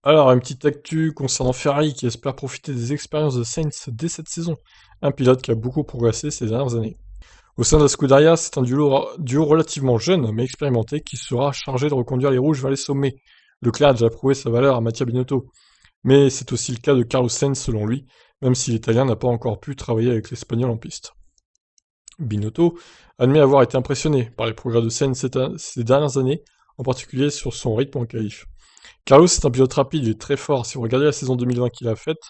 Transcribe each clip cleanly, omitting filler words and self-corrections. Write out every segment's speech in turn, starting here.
Alors, une petite actu concernant Ferrari qui espère profiter des expériences de Sainz dès cette saison, un pilote qui a beaucoup progressé ces dernières années. Au sein de la Scuderia, c'est un duo relativement jeune mais expérimenté qui sera chargé de reconduire les rouges vers les sommets. Leclerc a déjà prouvé sa valeur à Mattia Binotto, mais c'est aussi le cas de Carlos Sainz selon lui, même si l'Italien n'a pas encore pu travailler avec l'Espagnol en piste. Binotto admet avoir été impressionné par les progrès de Sainz ces dernières années, en particulier sur son rythme en qualif. Carlos est un pilote rapide, il est très fort. Si vous regardez la saison 2020 qu'il a faite,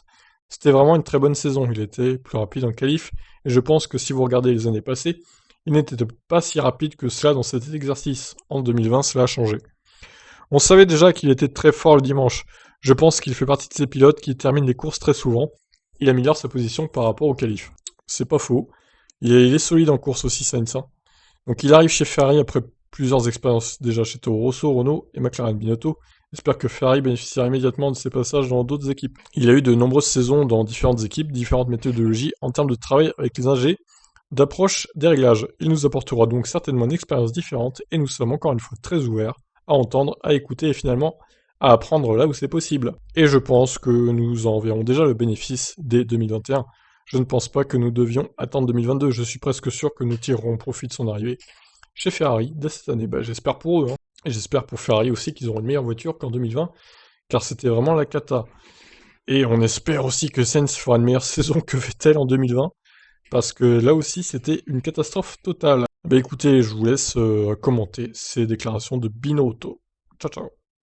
c'était vraiment une très bonne saison. Il était plus rapide en qualif, et je pense que si vous regardez les années passées, il n'était pas si rapide que cela dans cet exercice. En 2020, cela a changé. On savait déjà qu'il était très fort le dimanche. Je pense qu'il fait partie de ces pilotes qui terminent les courses très souvent. Il améliore sa position par rapport au qualif. C'est pas faux. Il est solide en course aussi, Sainz, hein. Donc il arrive chez Ferrari après plusieurs expériences déjà chez Toro Rosso, Renault et McLaren Binotto. J'espère que Ferrari bénéficiera immédiatement de ses passages dans d'autres équipes. Il a eu de nombreuses saisons dans différentes équipes, différentes méthodologies en termes de travail avec les ingés, d'approche des réglages. Il nous apportera donc certainement une expérience différente et nous sommes encore une fois très ouverts à entendre, à écouter et finalement à apprendre là où c'est possible. Et je pense que nous en verrons déjà le bénéfice dès 2021. Je ne pense pas que nous devions attendre 2022, je suis presque sûr que nous tirerons profit de son arrivée chez Ferrari dès cette année. Bah, j'espère pour eux, hein. Et j'espère pour Ferrari aussi qu'ils auront une meilleure voiture qu'en 2020, car c'était vraiment la cata. Et on espère aussi que Sainz fera une meilleure saison que Vettel en 2020, parce que là aussi c'était une catastrophe totale. Bah écoutez, je vous laisse commenter ces déclarations de Binotto. Ciao ciao.